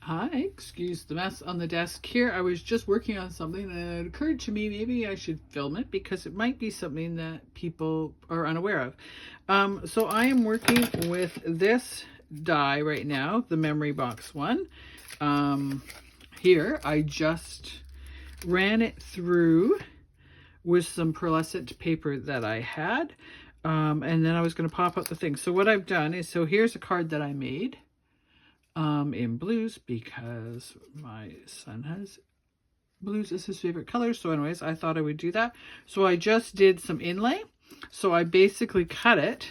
Hi, excuse the mess on the desk here. I was just working on something and it occurred to me maybe I should film it because it might be something that people are unaware of. So I am working with this die right now, the memory box one. Here I just ran it through with some pearlescent paper that I had. And then I was going to pop out the thing. So what I've done is, so here's a card that I made. In blues because my son has blues as his favorite color. So anyways, I thought I would do that. So I just did some inlay. So I basically cut it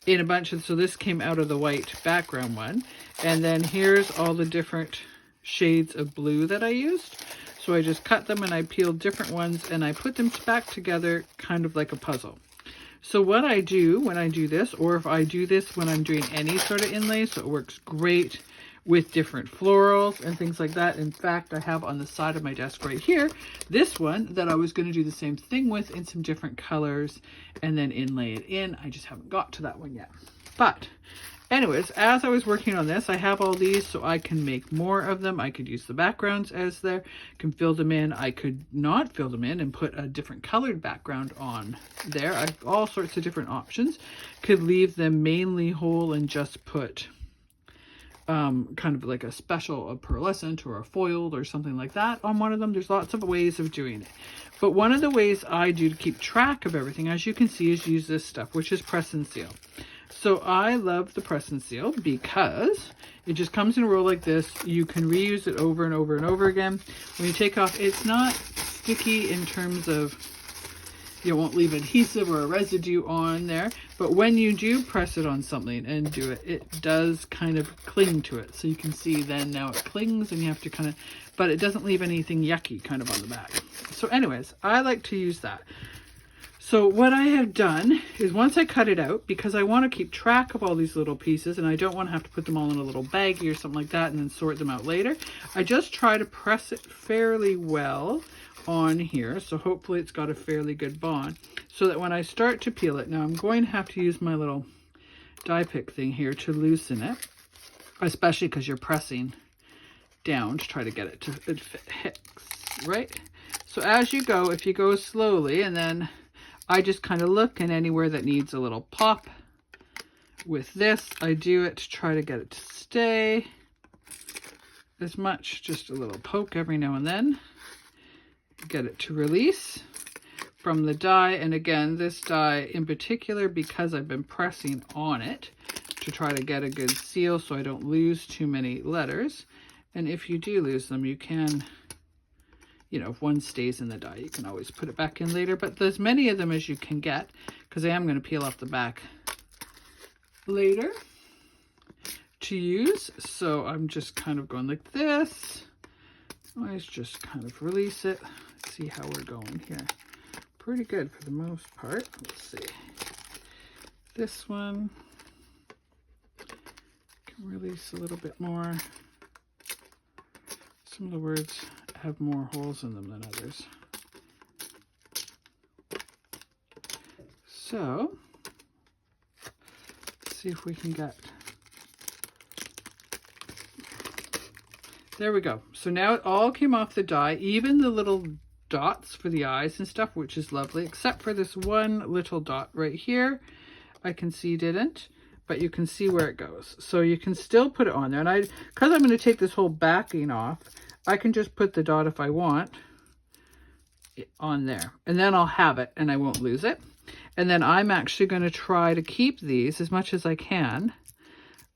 in a bunch of, so this came out of the white background one. And then here's all the different shades of blue that I used. So I just cut them and I peeled different ones and I put them back together kind of like a puzzle. So what I do when I do this, or if I do this when I'm doing any sort of inlay, so it works great with different florals and things like that. In fact, I have on the side of my desk right here, this one that I was going to do the same thing with in some different colors and then inlay it in. I just haven't got to that one yet. But anyways, as I was working on this, I have all these so I can make more of them. I could use the backgrounds as there, can fill them in. I could not fill them in and put a different colored background on there. I have all sorts of different options. Could leave them mainly whole and just put kind of like a special, a pearlescent or a foiled or something like that on one of them. There's lots of ways of doing it. But one of the ways I do to keep track of everything, as you can see, is use this stuff, which is press and seal. So I love the press and seal because it just comes in a roll like this. You can reuse it over and over and over again. When you take off, it's not sticky in terms of, you won't leave adhesive or a residue on there. But when you do press it on something and do it, it does kind of cling to it. So you can see then now it clings and you have to kind of, but it doesn't leave anything yucky kind of on the back. So anyways, I like to use that. So what I have done is once I cut it out, because I want to keep track of all these little pieces and I don't want to have to put them all in a little baggie or something like that and then sort them out later, I just try to press it fairly well on here. So hopefully it's got a fairly good bond so that when I start to peel it, now I'm going to have to use my little die pick thing here to loosen it, especially because you're pressing down to try to get it to fit, right? So as you go, if you go slowly, and then I just kind of look, and anywhere that needs a little pop with this, I do it to try to get it to stay as much, just a little poke every now and then, get it to release from the die. And again, this die in particular, because I've been pressing on it to try to get a good seal so I don't lose too many letters. And if you do lose them, you can, you know, if one stays in the die, you can always put it back in later, but as many of them as you can get, because I am going to peel off the back later to use. So I'm just kind of going like this. Always just kind of release it. Let's see how we're going here. Pretty good for the most part. Let's see. This one can release a little bit more. Some of the words have more holes in them than others. So let's see if we can get, there we go. So now it all came off the die, even the little dots for the eyes and stuff, which is lovely, except for this one little dot right here. I can see didn't, but you can see where it goes. So you can still put it on there. And because I'm going to take this whole backing off, I can just put the dot if I want on there. And then I'll have it and I won't lose it. And then I'm actually going to try to keep these as much as I can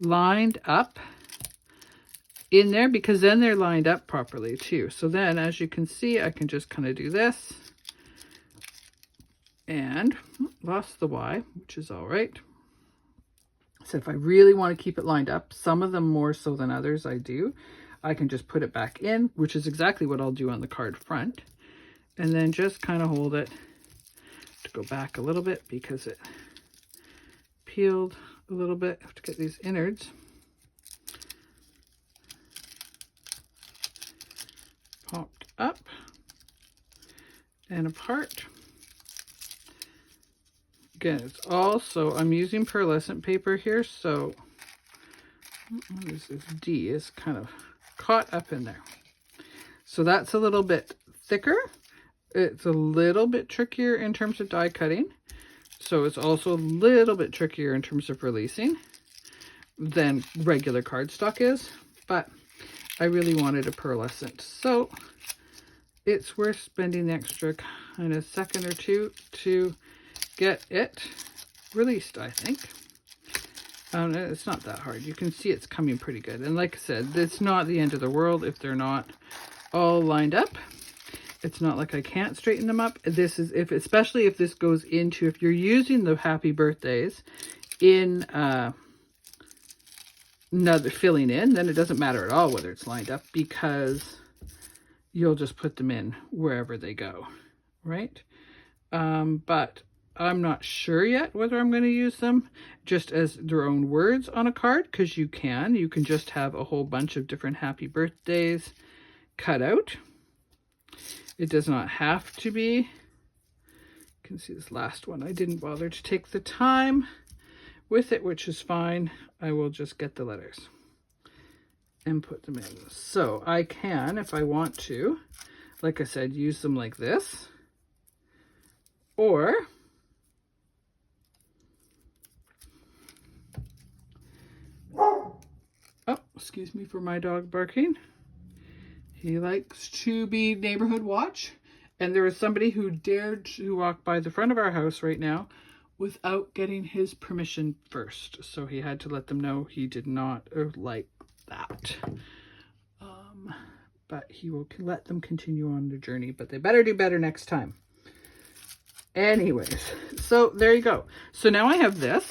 lined up in there, because then they're lined up properly too. So then, as you can see, I can just kind of do this and lost the Y, which is all right. So if I really want to keep it lined up, some of them more so than others I do, I can just put it back in, which is exactly what I'll do on the card front, and then just kind of hold it to go back a little bit because it peeled a little bit. I have to get these innards popped up and apart. Again, it's also, I'm using pearlescent paper here, so what is this? D is kind of caught up in there. So that's a little bit thicker. It's a little bit trickier in terms of die cutting. So it's also a little bit trickier in terms of releasing than regular cardstock is. But I really wanted a pearlescent. So it's worth spending the extra kind of second or two to get it released, I think. It's not that hard. You can see it's coming pretty good. And like I said, it's not the end of the world if they're not all lined up. It's not like I can't straighten them up. This is especially if this goes into, if you're using the happy birthdays in another filling in, then it doesn't matter at all whether it's lined up, because you'll just put them in wherever they go, right? But I'm not sure yet whether I'm going to use them just as their own words on a card, because you can just have a whole bunch of different happy birthdays cut out. It does not have to be. You can see this last one. I didn't bother to take the time with it, which is fine. I will just get the letters and put them in. So I can, if I want to, like I said, use them like this, or oh, excuse me for my dog barking. He likes to be neighborhood watch. And there is somebody who dared to walk by the front of our house right now without getting his permission first. So he had to let them know he did not like that. But he will let them continue on their journey, but they better do better next time. Anyways, so there you go. So now I have this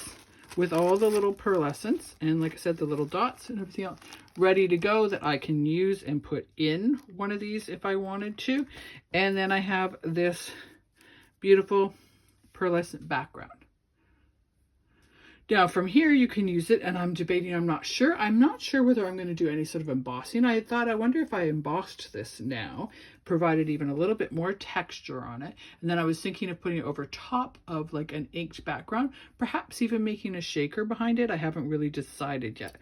with all the little pearlescents and, like I said, the little dots and everything else ready to go that I can use and put in one of these if I wanted to. And then I have this beautiful pearlescent background. Now from here you can use it, and I'm debating, I'm not sure whether I'm going to do any sort of embossing. I thought, I wonder if I embossed this now, provided even a little bit more texture on it. And then I was thinking of putting it over top of like an inked background, perhaps even making a shaker behind it. I haven't really decided yet.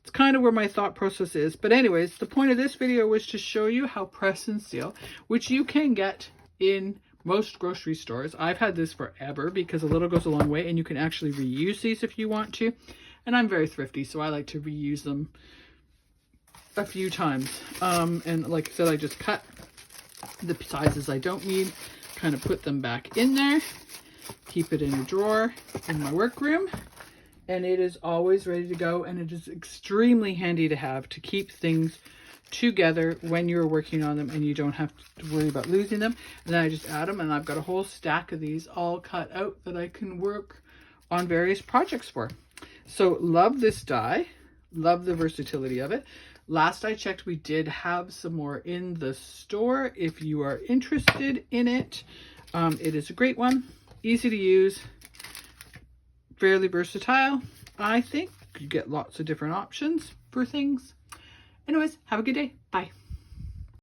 It's kind of where my thought process is. But anyways, the point of this video was to show you how press and seal, which you can get in most grocery stores. I've had this forever because a little goes a long way, and you can actually reuse these if you want to. And I'm very thrifty, so I like to reuse them a few times. And like I said, I just cut the sizes I don't need, kind of put them back in there, keep it in a drawer in my workroom, and it is always ready to go. And it is extremely handy to have to keep things together when you're working on them and you don't have to worry about losing them. And then I just add them, and I've got a whole stack of these all cut out that I can work on various projects for. So love this die, love the versatility of it. Last I checked, we did have some more in the store if you are interested in it. It is a great one, easy to use, fairly versatile. I think you get lots of different options for things. Anyways, have a good day. Bye.